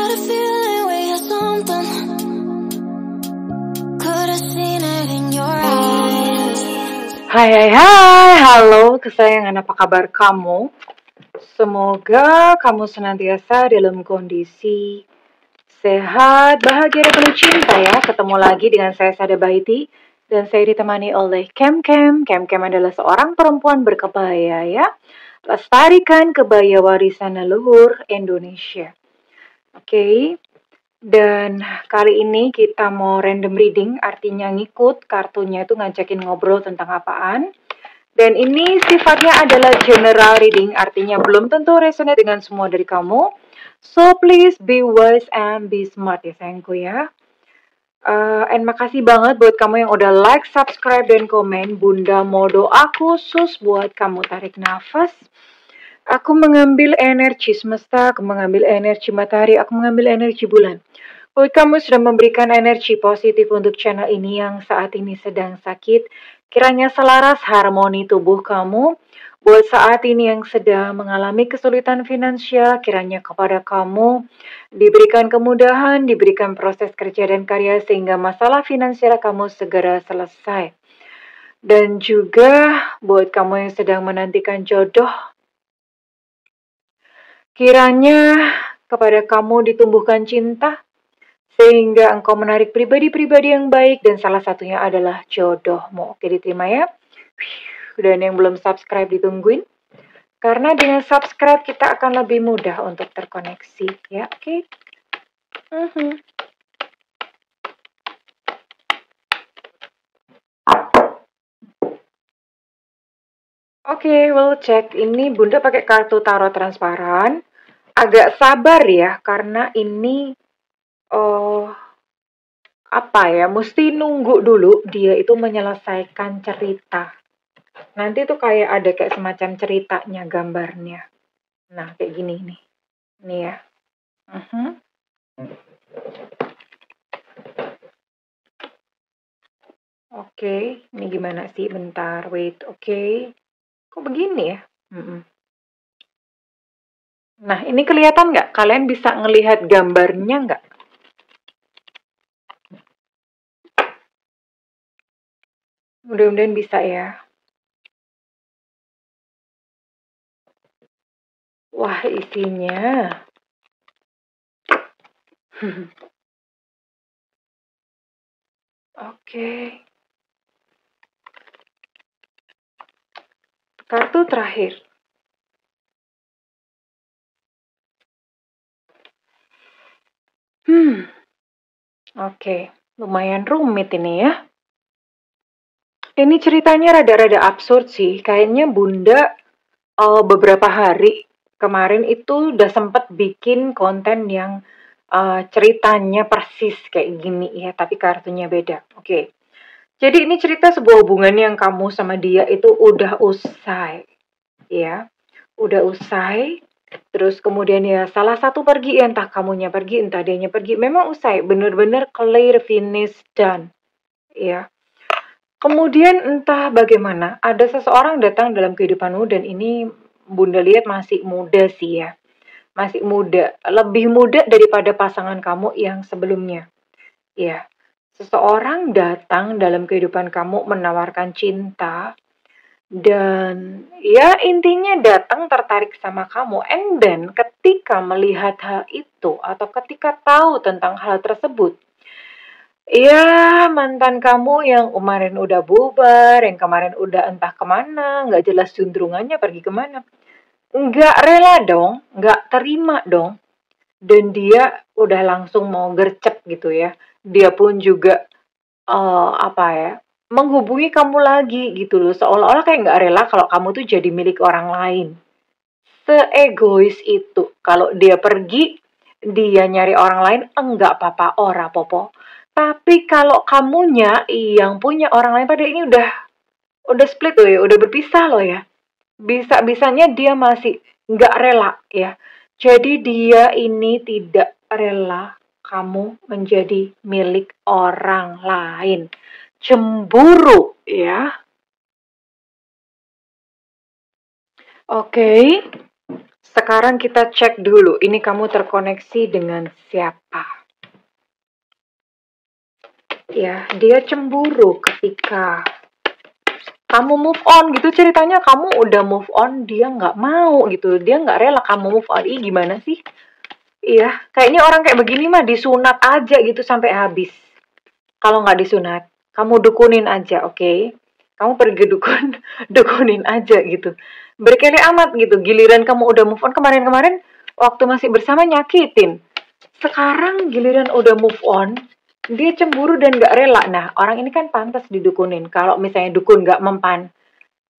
got a feeling we had something. Could have seen it in your eyes. Hai, halo kesayangan, apa kabar kamu? Semoga kamu senantiasa dalam kondisi sehat, bahagia, dan penuh cinta ya. Ketemu lagi dengan saya Sada Bahiti, dan saya ditemani oleh Kem. Kem adalah seorang perempuan berkebaya ya. Lestarikan kebaya warisan leluhur Indonesia. Oke. Dan kali ini kita mau random reading, artinya ngikut, kartunya itu ngajakin ngobrol tentang apaan. Dan ini sifatnya adalah general reading, artinya belum tentu resonate dengan semua dari kamu. So please be wise and be smart ya sayangku ya. And makasih banget buat kamu yang udah like, subscribe, dan komen. Bunda mau doa khusus buat kamu. Tarik nafas. Aku mengambil energi semesta, aku mengambil energi matahari, aku mengambil energi bulan. Buat kamu sudah memberikan energi positif untuk channel ini yang saat ini sedang sakit. Kiranya selaras harmoni tubuh kamu. Buat saat ini yang sedang mengalami kesulitan finansial, kiranya kepada kamu diberikan kemudahan, diberikan proses kerja dan karya sehingga masalah finansial kamu segera selesai. Dan juga buat kamu yang sedang menantikan jodoh, kiranya kepada kamu ditumbuhkan cinta sehingga engkau menarik pribadi-pribadi yang baik dan salah satunya adalah jodohmu. Oke, diterima ya. Dan yang belum subscribe ditungguin. Karena dengan subscribe kita akan lebih mudah untuk terkoneksi ya. Oke. Oke, we'll check. Ini Bunda pakai kartu tarot transparan. Agak sabar ya, karena ini mesti nunggu dulu dia itu menyelesaikan cerita. Nanti tuh kayak ada kayak semacam ceritanya, gambarnya. Nah, kayak gini nih. Nih ya. Oke, ini gimana sih? Bentar, wait. Oke. Kok begini ya? Nah, ini kelihatan nggak? Kalian bisa ngelihat gambarnya nggak? Mudah-mudahan bisa ya. Wah, isinya. Oke. Kartu terakhir. Oke. Lumayan rumit ini ya. Ini ceritanya rada-rada absurd sih. Kayaknya Bunda beberapa hari kemarin itu udah sempet bikin konten yang ceritanya persis kayak gini ya, tapi kartunya beda. Oke. Jadi ini cerita sebuah hubungan yang kamu sama dia itu udah usai. Ya. Udah usai. Terus kemudian ya salah satu pergi, entah kamunya pergi, entah dianya pergi. Memang usai, bener-bener clear, finish, done. Ya. Kemudian entah bagaimana, ada seseorang datang dalam kehidupanmu dan ini Bunda lihat masih muda sih ya. Masih muda, lebih muda daripada pasangan kamu yang sebelumnya. Ya, seseorang datang dalam kehidupan kamu menawarkan cinta dan ya intinya datang tertarik sama kamu. And then ketika melihat hal itu atau ketika tahu tentang hal tersebut, ya, mantan kamu yang kemarin udah bubar, yang kemarin udah entah kemana, nggak jelas juntrungannya pergi kemana. Nggak rela dong, nggak terima dong. Dan dia udah langsung mau gercep gitu ya. Dia pun juga, menghubungi kamu lagi gitu loh. Seolah-olah kayak nggak rela kalau kamu tuh jadi milik orang lain. Seegois itu. Kalau dia pergi, dia nyari orang lain, enggak apa-apa, ora popo. Tapi kalau kamunya yang punya orang lain, pada ini udah split loh ya, udah berpisah loh ya. Bisa-bisanya dia masih nggak rela ya. Jadi dia ini tidak rela kamu menjadi milik orang lain. Cemburu ya. Oke. Sekarang kita cek dulu, ini kamu terkoneksi dengan siapa? Ya, dia cemburu ketika kamu move on gitu ceritanya, kamu udah move on, dia nggak mau gitu, dia nggak rela kamu move on. Ih, gimana sih? Iya, kayaknya orang kayak begini mah disunat aja gitu sampai habis. Kalau nggak disunat, kamu dukunin aja, oke? Kamu pergi dukun, dukunin aja gitu. Berkeli amat gitu, giliran kamu udah move on kemarin-kemarin, waktu masih bersama nyakitin. Sekarang giliran udah move on, dia cemburu dan gak rela. Nah, orang ini kan pantas didukunin. Kalau misalnya dukun gak mempan,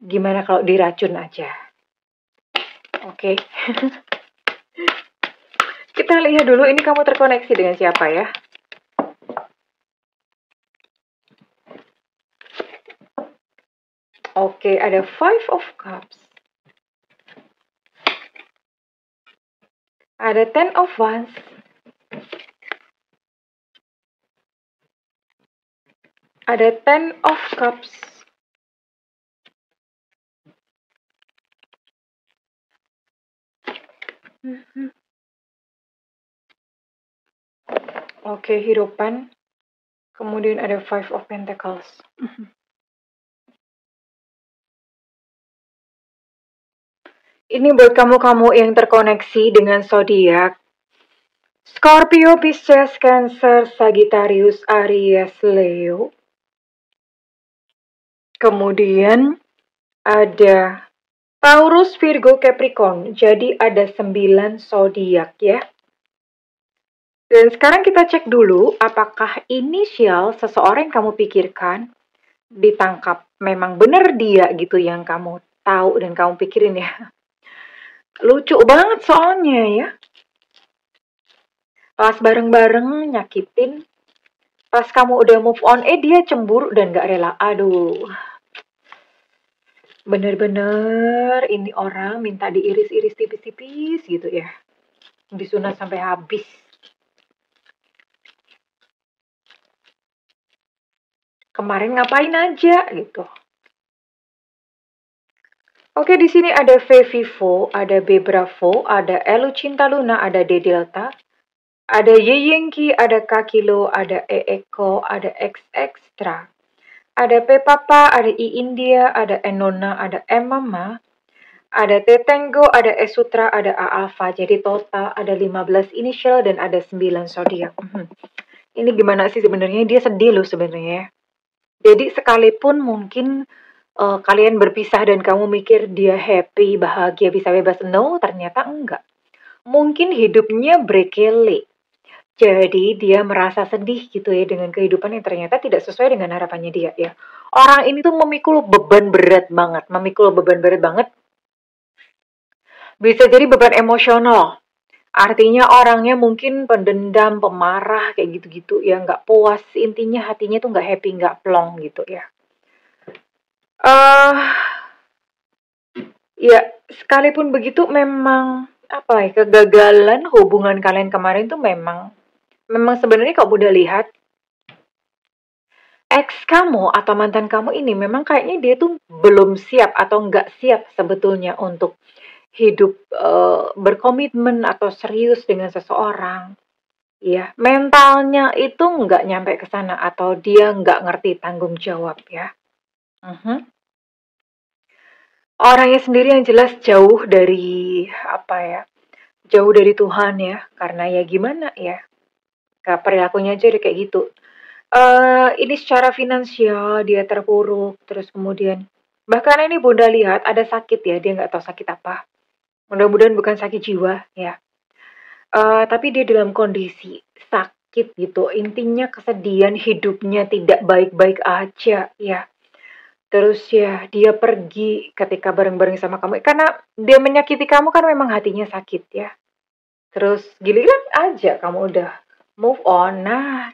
gimana kalau diracun aja? Oke. Kita lihat dulu ini kamu terkoneksi dengan siapa ya. Oke, ada Five of Cups. Ada Ten of Wands. Ada Ten of Cups. Oke, Hierophant. Kemudian ada Five of Pentacles. Ini buat kamu-kamu yang terkoneksi dengan zodiak Scorpio, Pisces, Cancer, Sagittarius, Aries, Leo. Kemudian ada Taurus, Virgo, Capricorn. Jadi ada 9 zodiak ya. Dan sekarang kita cek dulu apakah inisial seseorang yang kamu pikirkan ditangkap. Memang benar dia gitu yang kamu tahu dan kamu pikirin ya. Lucu banget soalnya ya. Pas bareng-bareng nyakitin, pas kamu udah move on, dia cemburu dan gak rela. Aduh. Bener-bener ini orang minta diiris-iris tipis-tipis gitu ya. Disunat sampai habis. Kemarin ngapain aja gitu. Oke, di sini ada V Vivo, ada B Bravo, ada Elu Cinta Luna, ada D Delta, ada Y Yankee, ada K Kilo, ada E Eko, ada X Extra, ada P Papa, ada I India, ada Enona, ada M Mama, ada T Tango, ada S Sutra, ada A Alpha. Jadi total ada 15 inisial dan ada 9 zodiak. Ini gimana sih sebenarnya? Dia sedih loh sebenarnya. Jadi sekalipun mungkin kalian berpisah dan kamu mikir dia happy, bahagia, bisa bebas. No, ternyata enggak. Mungkin hidupnya berkele. Jadi dia merasa sedih gitu ya dengan kehidupan yang ternyata tidak sesuai dengan harapannya dia ya. Orang ini tuh memikul beban berat banget, Bisa jadi beban emosional. Artinya orangnya mungkin pendendam, pemarah, kayak gitu-gitu ya, nggak puas. Intinya hatinya tuh nggak happy, nggak plong gitu ya. Ya, sekalipun begitu memang apa ya, kegagalan hubungan kalian kemarin tuh memang sebenarnya kalau udah lihat ex kamu atau mantan kamu ini memang kayaknya dia tuh belum siap atau nggak siap sebetulnya untuk hidup berkomitmen atau serius dengan seseorang. Ya, mentalnya itu nggak nyampe ke sana atau dia nggak ngerti tanggung jawab ya. Orangnya sendiri yang jelas jauh dari apa ya, jauh dari Tuhan ya, karena ya gimana ya, perilakunya aja udah kayak gitu. Ini secara finansial dia terpuruk, terus kemudian bahkan ini Bunda lihat ada sakit ya, dia nggak tahu sakit apa. Mudah-mudahan bukan sakit jiwa ya. Tapi dia dalam kondisi sakit gitu. Intinya kesedihan hidupnya tidak baik-baik aja ya. Terus ya dia pergi ketika bareng-bareng sama kamu. Karena dia menyakiti kamu kan memang hatinya sakit ya. Terus giliran aja kamu udah move on. Nah,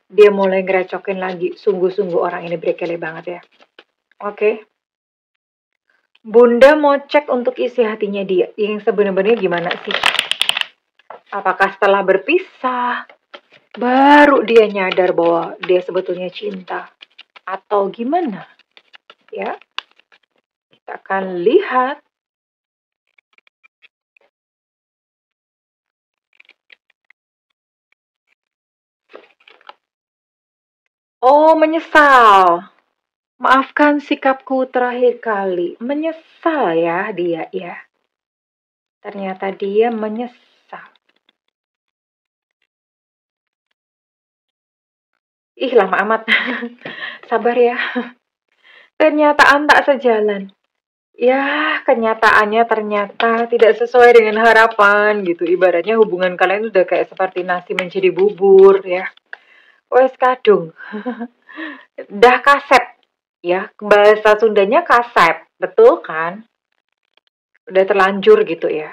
dia mulai ngerecokin lagi. Sungguh-sungguh orang ini berkele banget ya. Oke. Bunda mau cek untuk isi hatinya dia. Yang sebenarnya gimana sih? Apakah setelah berpisah, baru dia nyadar bahwa dia sebetulnya cinta? Atau gimana? Ya, kita akan lihat. Oh, menyesal. Maafkan sikapku terakhir kali. Menyesal ya dia ya. Ternyata dia menyesal. Ih, lama amat. Sabar ya. Kenyataan tak sejalan. Ya, kenyataannya ternyata tidak sesuai dengan harapan gitu. Ibaratnya hubungan kalian udah kayak seperti nasi menjadi bubur ya. Wes kadung. Dah kasep ya. Bahasa Sundanya kasep. Betul kan? Udah terlanjur gitu ya.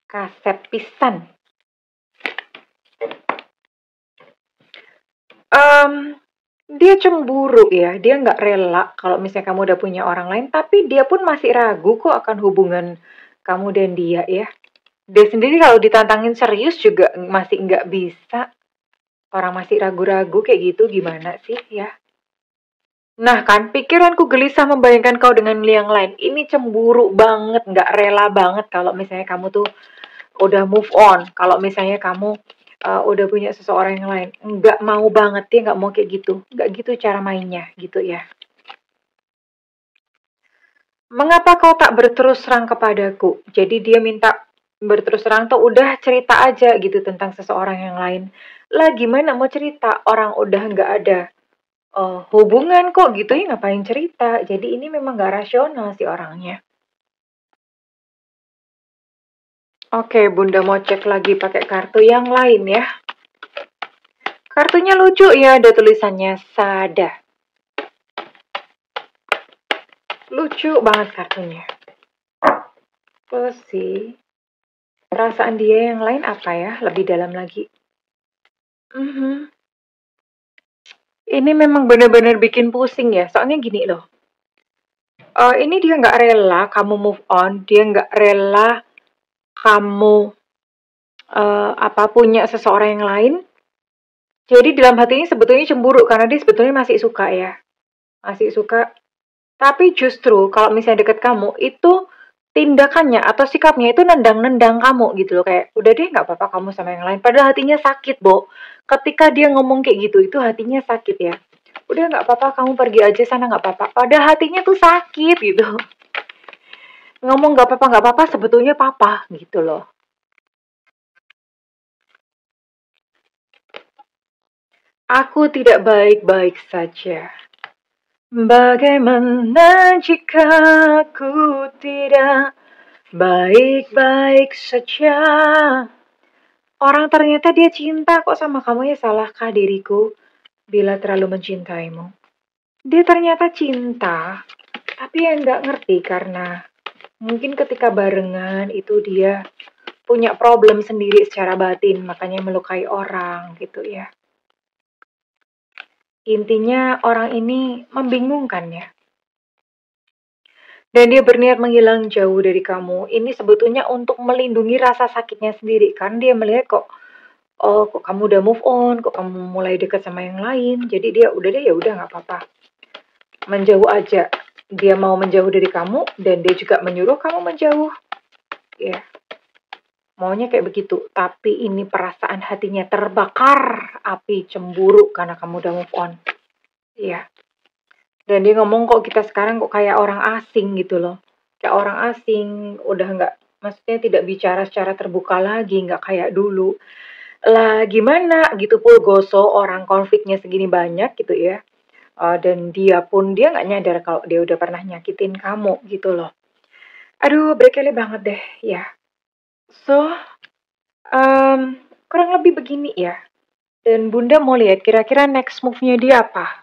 Kasep pisan. Em, dia cemburu ya. Dia nggak rela kalau misalnya kamu udah punya orang lain. Tapi dia pun masih ragu kok akan hubungan kamu dan dia ya. Dia sendiri kalau ditantangin serius juga masih nggak bisa. Orang masih ragu-ragu kayak gitu gimana sih ya? Nah kan, pikiranku gelisah membayangkan kau dengan yang lain. Ini cemburu banget, nggak rela banget kalau misalnya kamu tuh udah move on. Kalau misalnya kamu udah punya seseorang yang lain. Nggak mau banget, dia nggak mau kayak gitu. Nggak gitu cara mainnya, gitu ya. Mengapa kau tak berterus terang kepadaku? Jadi dia minta berterus terang tuh udah cerita aja gitu tentang seseorang yang lain. Lah gimana mau cerita? Orang udah nggak ada hubungan kok gitu ya ngapain cerita. Jadi ini memang nggak rasional sih orangnya. Oke, Bunda mau cek lagi pakai kartu yang lain ya. Kartunya lucu ya, ada tulisannya Sada. Lucu banget kartunya. Terus sih, perasaan dia yang lain apa ya? Lebih dalam lagi. Mhm. Ini memang benar-benar bikin pusing ya. Soalnya gini loh. Ini dia nggak rela kamu move on. Dia nggak rela kamu apa punya seseorang yang lain. Jadi dalam hatinya sebetulnya cemburu karena dia sebetulnya masih suka ya. Masih suka. Tapi justru kalau misalnya deket kamu itu tindakannya atau sikapnya itu nendang-nendang kamu gitu loh kayak udah deh nggak apa-apa kamu sama yang lain padahal hatinya sakit Bo ketika dia ngomong kayak gitu itu hatinya sakit ya udah nggak apa-apa kamu pergi aja sana nggak apa-apa padahal hatinya tuh sakit gitu ngomong nggak apa-apa sebetulnya papa gitu loh. Aku tidak baik-baik saja. Bagaimana jika aku tidak baik-baik saja? Orang ternyata dia cinta kok sama kamu ya salahkah diriku bila terlalu mencintaimu? Dia ternyata cinta, tapi ya nggak ngerti karena mungkin ketika barengan itu dia punya problem sendiri secara batin, makanya melukai orang gitu ya. Intinya orang ini membingungkan ya. Dan dia berniat menghilang jauh dari kamu. Ini sebetulnya untuk melindungi rasa sakitnya sendiri. Kan dia melihat kok, oh kok kamu udah move on, kok kamu mulai dekat sama yang lain. Jadi dia udah deh ya udah nggak apa-apa. Menjauh aja. Dia mau menjauh dari kamu dan dia juga menyuruh kamu menjauh. Ya, maunya kayak begitu. Tapi ini perasaan hatinya terbakar api cemburu karena kamu udah move on. Iya. Dan dia ngomong kok kita sekarang kok kayak orang asing gitu loh. Kayak orang asing, udah nggak, maksudnya tidak bicara secara terbuka lagi, nggak kayak dulu. Lah gimana gitu Pulgoso, orang konfliknya segini banyak gitu ya. Dan dia pun dia nggak nyadar kalau dia udah pernah nyakitin kamu gitu loh. Aduh, berkele banget deh ya. So, em, kurang lebih begini ya. Dan Bunda mau lihat kira-kira next move-nya dia apa?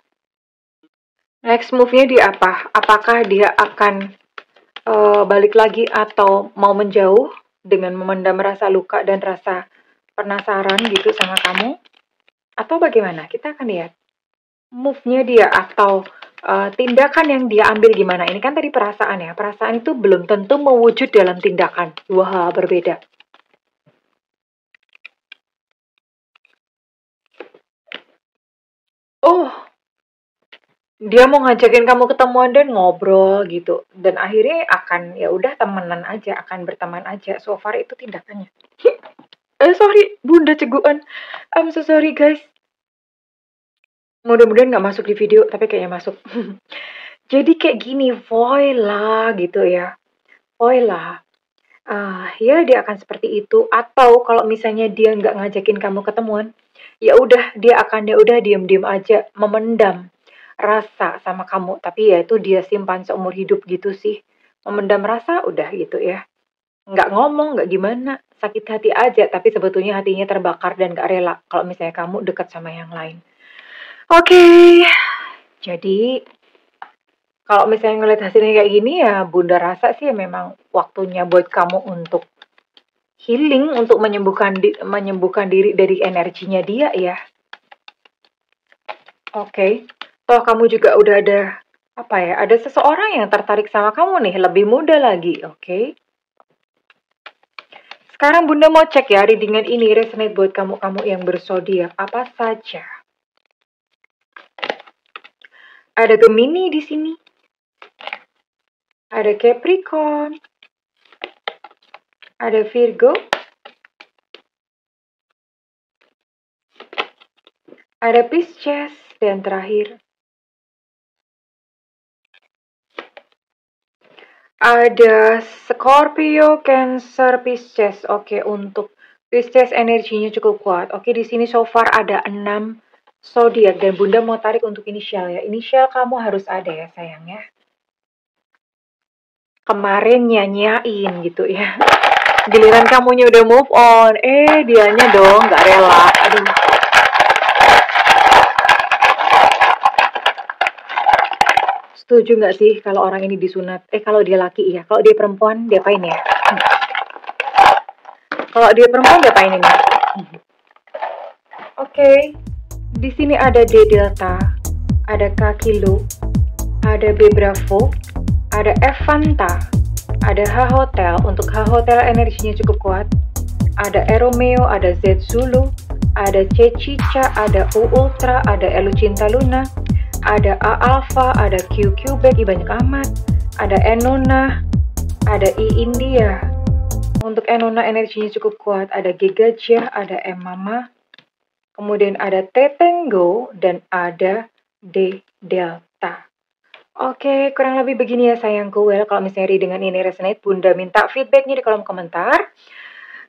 Next move-nya dia apa? Apakah dia akan balik lagi atau mau menjauh dengan memendam rasa luka dan rasa penasaran gitu sama kamu? Atau bagaimana? Kita akan lihat move-nya dia atau tindakan yang dia ambil gimana. Ini kan tadi perasaan ya. Perasaan itu belum tentu mewujud dalam tindakan. Dua hal berbeda. Oh, dia mau ngajakin kamu ketemuan dan ngobrol gitu. Dan akhirnya akan ya udah temenan aja, akan berteman aja. So far itu tindakannya. Sorry, Bunda cegukan. I'm so sorry guys. Mudah-mudahan nggak masuk di video, tapi kayaknya masuk. Jadi kayak gini, voila gitu ya. Voila. Ya dia akan seperti itu. Atau kalau misalnya dia nggak ngajakin kamu ketemuan, ya udah diem-diem aja, memendam rasa sama kamu. Tapi ya itu dia simpan seumur hidup gitu sih. Memendam rasa udah gitu ya. Nggak ngomong, nggak gimana, sakit hati aja. Tapi sebetulnya hatinya terbakar dan nggak rela kalau misalnya kamu dekat sama yang lain. Oke, jadi kalau misalnya ngeliat hasilnya kayak gini ya Bunda rasa sih ya memang waktunya buat kamu untuk healing, untuk menyembuhkan diri dari energinya dia ya. Oke, toh kamu juga udah ada ada seseorang yang tertarik sama kamu nih, lebih muda lagi, oke? Sekarang Bunda mau cek ya, readingan ini resonate buat kamu-kamu yang berzodiak apa saja. Ada Gemini di sini. Ada Capricorn. Ada Virgo. Ada Pisces dan terakhir ada Scorpio, Cancer, Pisces. Oke, untuk Pisces energinya cukup kuat. Oke, di sini so far ada 6 zodiak dan Bunda mau tarik untuk inisial ya. Inisial kamu harus ada ya sayang ya. Kemarin nyanyain gitu ya. Giliran kamunya udah move on, dianya dong gak rela. Aduh. Setuju gak sih kalau orang ini disunat? Kalau dia laki ya. Kalau dia perempuan, diapain ya? Kalau dia perempuan, diapain ini? Oke. Di sini ada D Delta, ada K Kilo, ada B Bravo, ada F Fanta, ada H Hotel. Untuk H Hotel energinya cukup kuat. Ada E Romeo, ada Z Zulu, ada C Cica, ada U Ultra, ada Elu Cinta Luna, ada A Alpha, ada Q Quebec, banyak amat, ada Enona, ada I India. Untuk Enona energinya cukup kuat. Ada G Gajah, ada M Mama, kemudian ada T Tango, dan ada D Delta. Oke, kurang lebih begini ya sayangku. Well, kalau misalnya dengan ini resonate, Bunda minta feedbacknya di kolom komentar.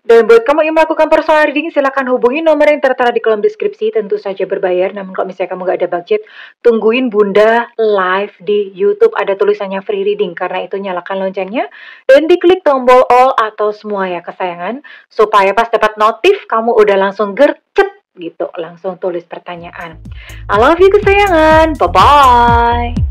Dan buat kamu yang melakukan personal reading, silahkan hubungi nomor yang tertera di kolom deskripsi. Tentu saja berbayar, namun kalau misalnya kamu gak ada budget, tungguin Bunda live di YouTube. Ada tulisannya free reading, karena itu nyalakan loncengnya. Dan diklik tombol all atau semua ya kesayangan. Supaya pas dapat notif, kamu udah langsung gercep gitu. Langsung tulis pertanyaan. I love you kesayangan. Bye-bye.